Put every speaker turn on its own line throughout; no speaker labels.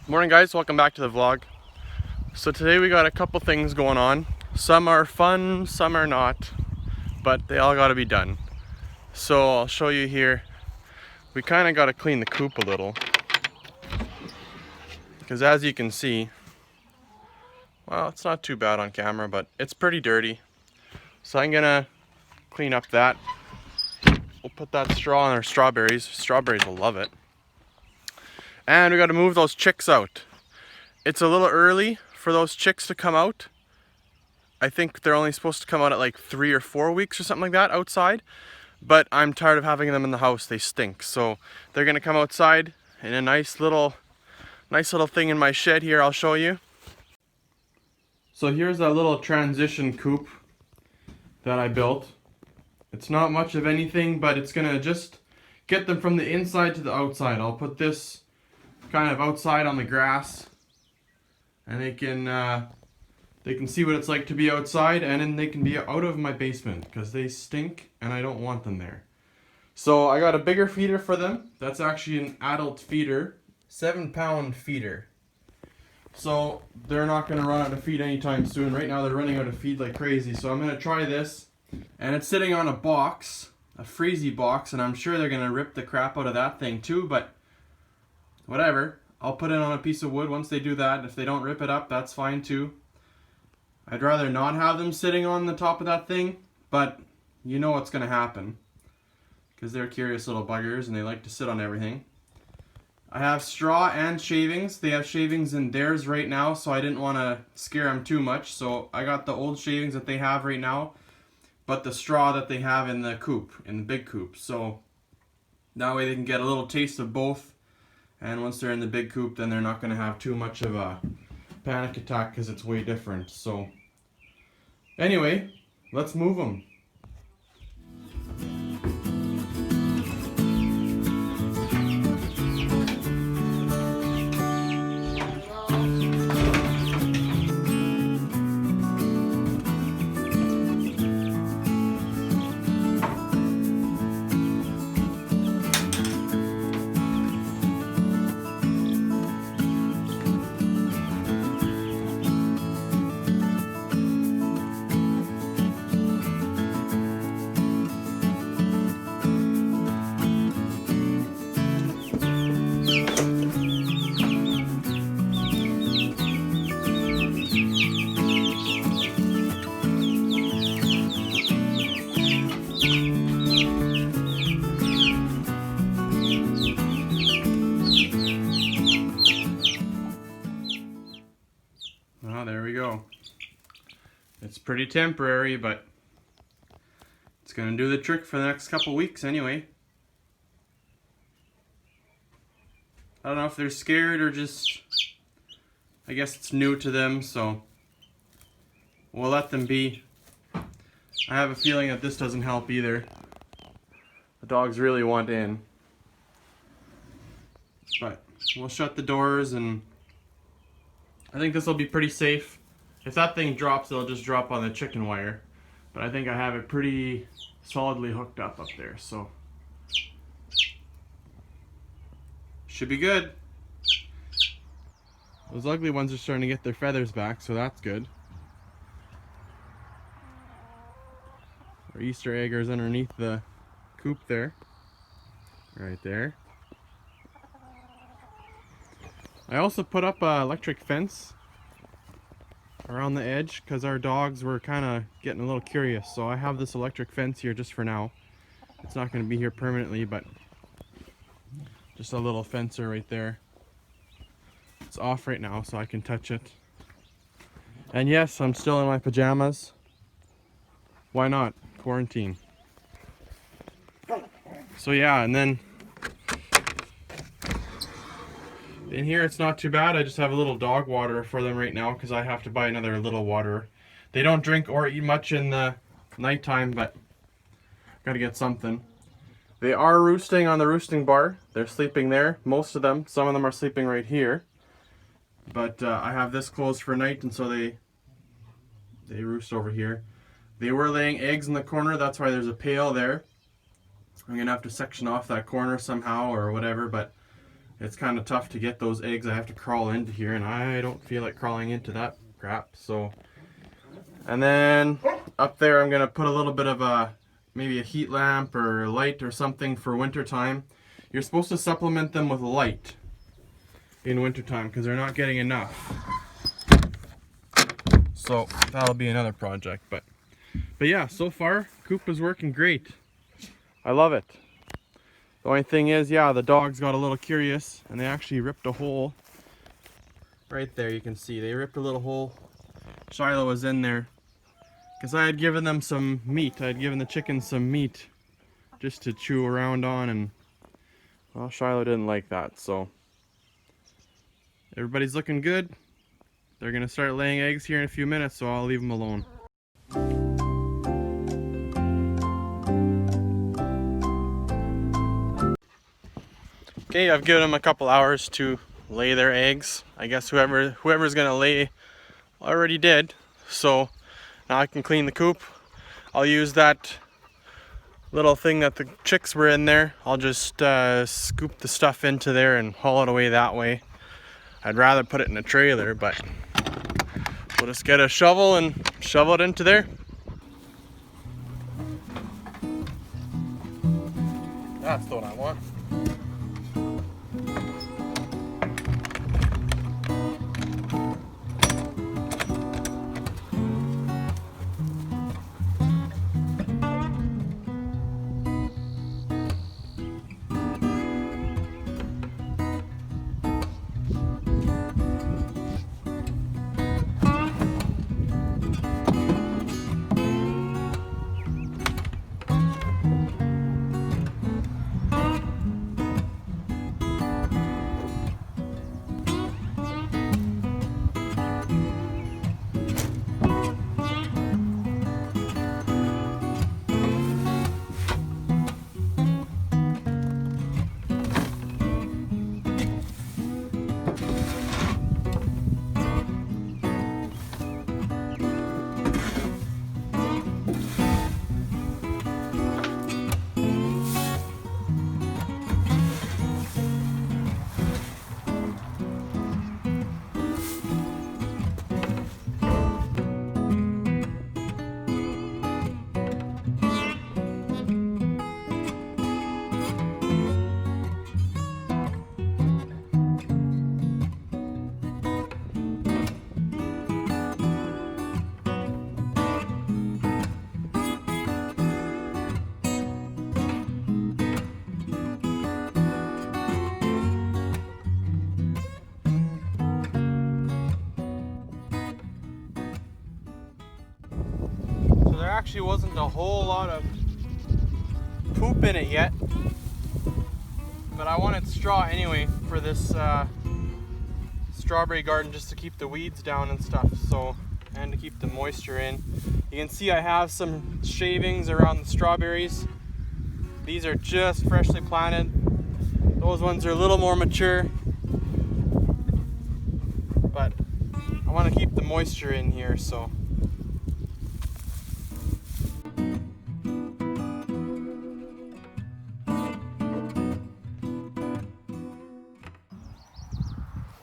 Morning guys, welcome back to the vlog. So today we got a couple things going on. Some are fun, some are not, but they all got to be done. So I'll show you here. We kind of got to clean the coop a little, because as you can see, well, it's not too bad on camera, but it's pretty dirty. So I'm gonna clean up that. We'll put that straw on our strawberries. Strawberries will love it. And we got to move those chicks out. It's a little early for those chicks to come out. I think they're only supposed to come out at like 3 or 4 weeks or something like that outside. But I'm tired of having them in the house. They stink. So they're gonna come outside in a nice little thing in my shed here. I'll show you. So here's a little transition coop that I built. It's not much of anything, but it's gonna just get them from the inside to the outside. I'll put this kind of outside on the grass, and they can see what it's like to be outside, and then they can be out of my basement because they stink and I don't want them there. So I got a bigger feeder for them. That's actually an adult feeder, 7-pound feeder. So they're not going to run out of feed anytime soon. Right now they're running out of feed like crazy. So I'm going to try this, and it's sitting on a box, a freezy box, and I'm sure they're going to rip the crap out of that thing too, but whatever. I'll put it on a piece of wood once they do that. If they don't rip it up, that's fine too. I'd rather not have them sitting on the top of that thing, but you know what's going to happen, because they're curious little buggers and they like to sit on everything. I have straw and shavings. They have shavings in theirs right now, so I didn't want to scare them too much. So I got the old shavings that they have right now, but the straw that they have in the coop, in the big coop. So that way they can get a little taste of both. And once they're in the big coop, then they're not going to have too much of a panic attack because it's way different. So anyway, let's move them. There we go. It's pretty temporary, but it's going to do the trick for the next couple weeks anyway. I don't know if they're scared or just, I guess it's new to them, so we'll let them be. I have a feeling that this doesn't help either. The dogs really want in. But we'll shut the doors, and I think this will be pretty safe. If that thing drops, it'll just drop on the chicken wire. But I think I have it pretty solidly hooked up there, so should be good. Those ugly ones are starting to get their feathers back, so that's good. Our Easter egg is underneath the coop there. Right there. I also put up an electric fence around the edge because our dogs were kind of getting a little curious. So I have this electric fence here just for now. It's not going to be here permanently, but just a little fencer right there. It's off right now, so I can touch it. And yes, I'm still in my pajamas. Why not? Quarantine. So yeah, and then in here it's not too bad. I just have a little dog water for them right now because I have to buy another little water. They don't drink or eat much in the nighttime, but gotta get something. They are roosting on the roosting bar. They're sleeping there, most of them. Some of them are sleeping right here. But I have this closed for night, and so they roost over here. They were laying eggs in the corner, that's why there's a pail there. I'm gonna have to section off that corner somehow or whatever, but it's kind of tough to get those eggs. I have to crawl into here, and I don't feel like crawling into that crap. So, and then up there I'm gonna put a little bit of maybe a heat lamp or light or something for winter time. You're supposed to supplement them with light in winter time because they're not getting enough. So that'll be another project, but yeah, so far Coop is working great. I love it. The only thing is, yeah, the dogs got a little curious and they actually ripped a hole right there. You can see they ripped a little hole. Shiloh was in there because I had given them some meat. I had given the chickens some meat just to chew around on, and well, Shiloh didn't like that. So everybody's looking good. They're gonna start laying eggs here in a few minutes, so I'll leave them alone. Okay, I've given them a couple hours to lay their eggs. I guess whoever's gonna lay already did. So now I can clean the coop. I'll use that little thing that the chicks were in there. I'll just scoop the stuff into there and haul it away that way. I'd rather put it in a trailer, but we'll just get a shovel and shovel it into there. That's the one I want. There actually wasn't a whole lot of poop in it yet, but I wanted straw anyway for this strawberry garden, just to keep the weeds down and stuff, so, and to keep the moisture in. You can see I have some shavings around the strawberries. These are just freshly planted. Those ones are a little more mature, but I want to keep the moisture in here, so.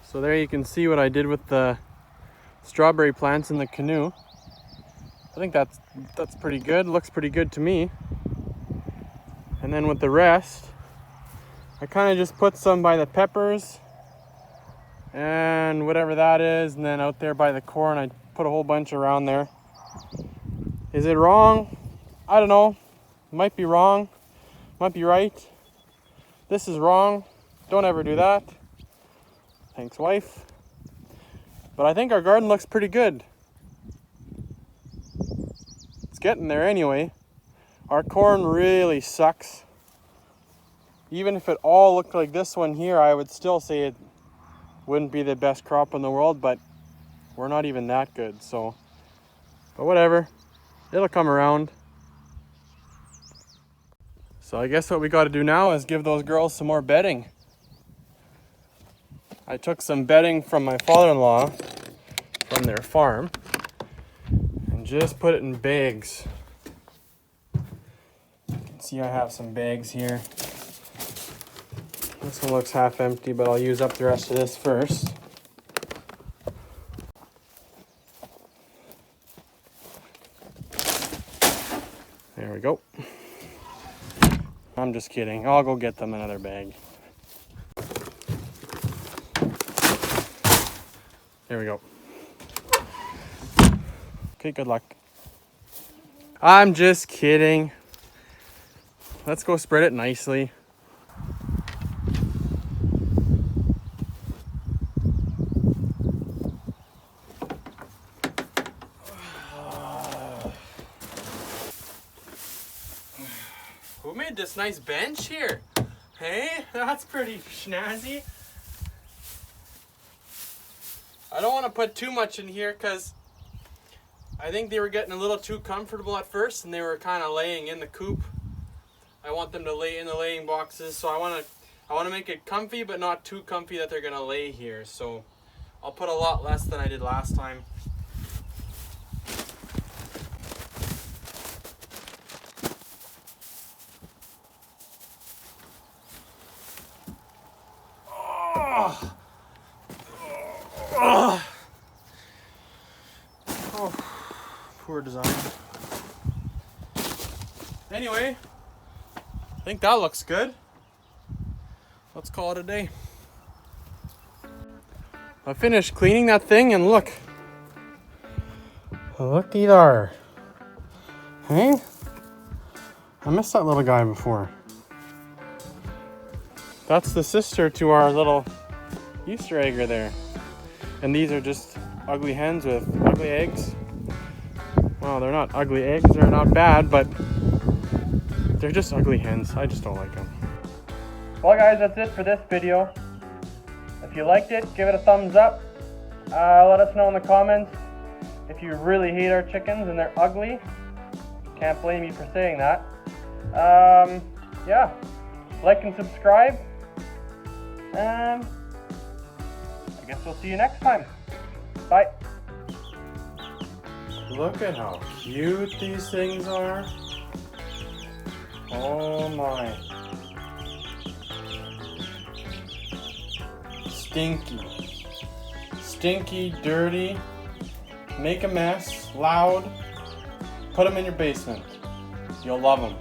So there you can see what I did with the strawberry plants in the canoe. I think that's pretty good. Looks pretty good to me. And then with the rest, I kind of just put some by the peppers and whatever that is, and then out there by the corn I put a whole bunch around there. Is it wrong? I don't know. Might be wrong. Might be right. This is wrong. Don't ever do that. Thanks, wife. But I think our garden looks pretty good. It's getting there anyway. Our corn really sucks. Even if it all looked like this one here, I would still say it wouldn't be the best crop in the world, but we're not even that good, so. But whatever, it'll come around. So I guess what we got to do now is give those girls some more bedding. I took some bedding from my father-in-law from their farm and just put it in bags. You can see I have some bags here. This one looks half empty, but I'll use up the rest of this first. There we go. I'm just kidding. I'll go get them another bag. There we go. Okay, good luck. I'm just kidding. Let's go spread it nicely. Who made this nice bench here? Hey, that's pretty snazzy. I don't want to put too much in here because I think they were getting a little too comfortable at first and they were kind of laying in the coop. I want them to lay in the laying boxes, so I want to make it comfy but not too comfy that they're going to lay here. So I'll put a lot less than I did last time. Oh, poor design. Anyway, I think that looks good. Let's call it a day. I finished cleaning that thing and look. Looky there. Hey? I missed that little guy before. That's the sister to our little Easter egger there. And these are just ugly hens with ugly eggs. Well, they're not ugly eggs, they're not bad, but they're just ugly hens. I just don't like them. Well guys, that's it for this video. If you liked it, give it a thumbs up. Let us know in the comments if you really hate our chickens and they're ugly. Can't blame you for saying that. Yeah, like and subscribe. I guess we'll see you next time. Bye. Look at how cute these things are. Oh my. Stinky. Stinky, dirty. Make a mess, loud. Put them in your basement. You'll love them.